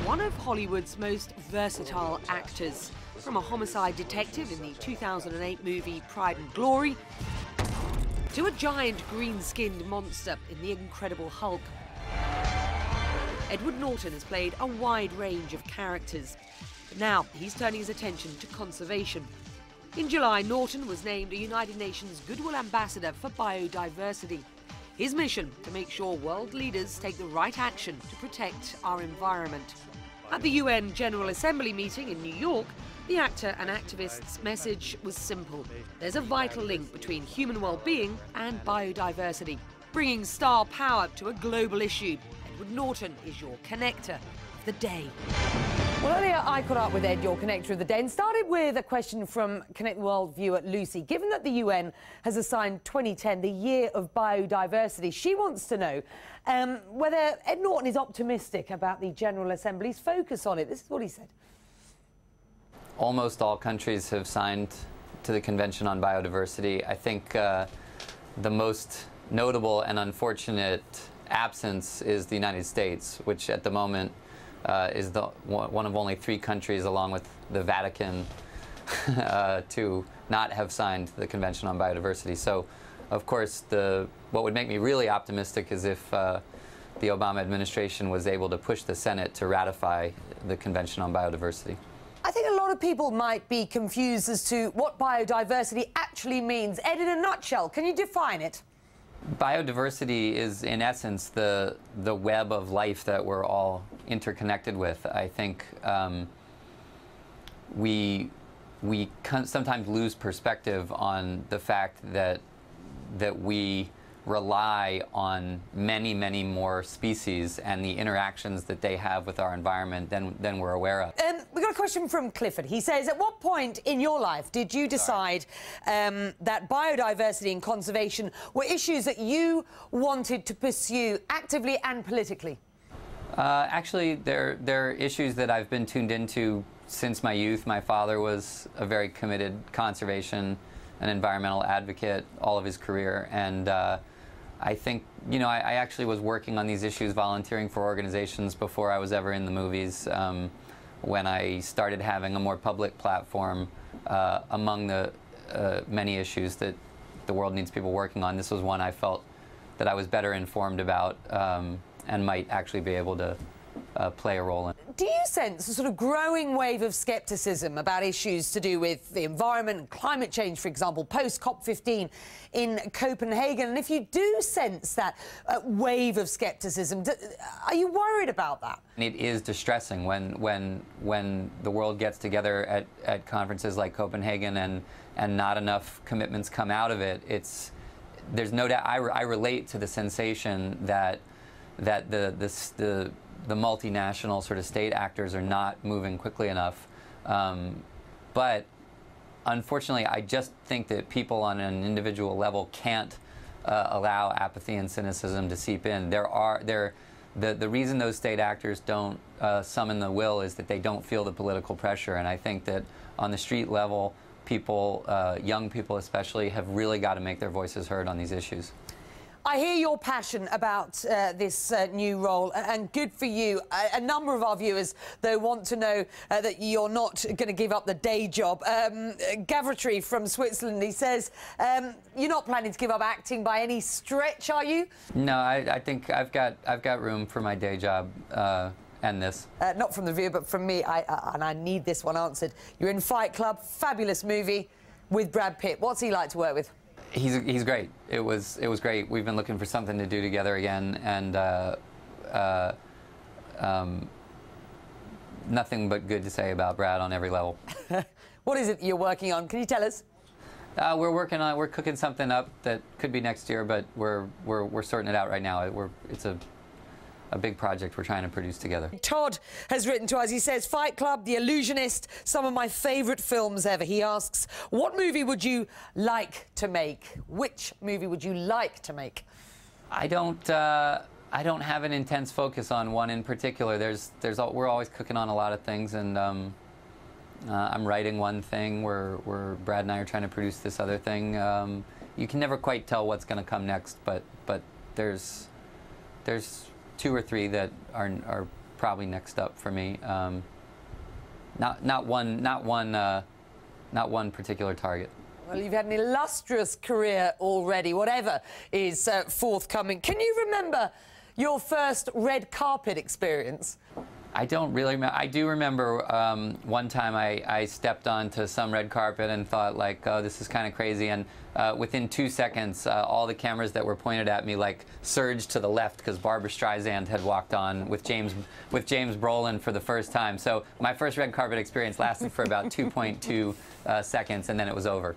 one of Hollywood's most versatile actors. From a homicide detective in the 2008 movie Pride and Glory to a giant green-skinned monster in The Incredible Hulk. Edward Norton has played a wide range of characters, but now he's turning his attention to conservation. In July, Norton was named a United Nations Goodwill Ambassador for Biodiversity. His mission to make sure world leaders take the right action to protect our environment. At the UN General Assembly meeting in New York, the actor and activist's message was simple. There's a vital link between human well-being and biodiversity, bringing star power to a global issue. Edward Norton is your connector of the day. Well, earlier I caught up with Ed, your connector of the day, and started with a question from Connect the World viewer Lucy. Given that the UN has assigned 2010 the Year of Biodiversity, she wants to know whether Ed Norton is optimistic about the General Assembly's focus on it. This is what he said. Almost all countries have signed to the Convention on Biodiversity. I think the most notable and unfortunate absence is the United States, which at the moment is one of only 3 countries, along with the Vatican, to not have signed the Convention on Biodiversity. So, of course, what would make me really optimistic is if the Obama administration was able to push the Senate to ratify the Convention on Biodiversity. I think a lot of people might be confused as to what biodiversity actually means. Ed, in a nutshell, can you define it? Biodiversity is, in essence, the web of life that we're all interconnected with. I think we sometimes lose perspective on the fact that we rely on many, many more species and the interactions that they have with our environment than we're aware of. We got a question from Clifford. He says, at what point in your life did you decide that biodiversity and conservation were issues that you wanted to pursue actively and politically? Actually, they're issues that I've been tuned into since my youth. My father was a very committed conservation and environmental advocate all of his career, and I think, you know, I actually was working on these issues, volunteering for organizations before I was ever in the movies. When I started having a more public platform among the many issues that the world needs people working on, this was one I felt that I was better informed about and might actually be able to play a role in. Do you sense a sort of growing wave of scepticism about issues to do with the environment and climate change, for example, post-COP15 in Copenhagen? And if you do sense that wave of scepticism, are you worried about that? It is distressing when the world gets together at conferences like Copenhagen and not enough commitments come out of it. There's no doubt. I relate to the sensation that the multinational sort of state actors are not moving quickly enough. But unfortunately, I just think that people on an individual level can't allow apathy and cynicism to seep in. The reason those state actors don't summon the will is that they don't feel the political pressure. And I think that on the street level, people, young people especially, have really got to make their voices heard on these issues. I hear your passion about this new role, and good for you. A number of our viewers, though, want to know that you're not going to give up the day job. Gavritry from Switzerland, he says, you're not planning to give up acting by any stretch, are you? No, I think I've got room for my day job and this. Not from the viewer, but from me, and I need this one answered. You're in Fight Club, fabulous movie with Brad Pitt. What's he like to work with? He's great. It was great. We've been looking for something to do together again, and nothing but good to say about Brad on every level. What is it you're working on? Can you tell us? We're cooking something up that could be next year, but we're sorting it out right now. It's a big project we're trying to produce together. Todd has written to us. He says, Fight Club, The Illusionist, some of my favourite films ever. He asks, what movie would you like to make? Which movie would you like to make? I don't have an intense focus on one in particular. We're always cooking on a lot of things, and I'm writing one thing where Brad and I are trying to produce this other thing. You can never quite tell what's going to come next, but there's 2 or 3 that are probably next up for me. Not one particular target. Well, you've had an illustrious career already, whatever is forthcoming. Can you remember your first red carpet experience? I don't really remember. I do remember one time I stepped onto some red carpet and thought, like, oh, this is kind of crazy. And within 2 seconds, all the cameras that were pointed at me, like, surged to the left because Barbra Streisand had walked on with James Brolin for the first time. So my first red carpet experience lasted for about 2.2 seconds, and then it was over.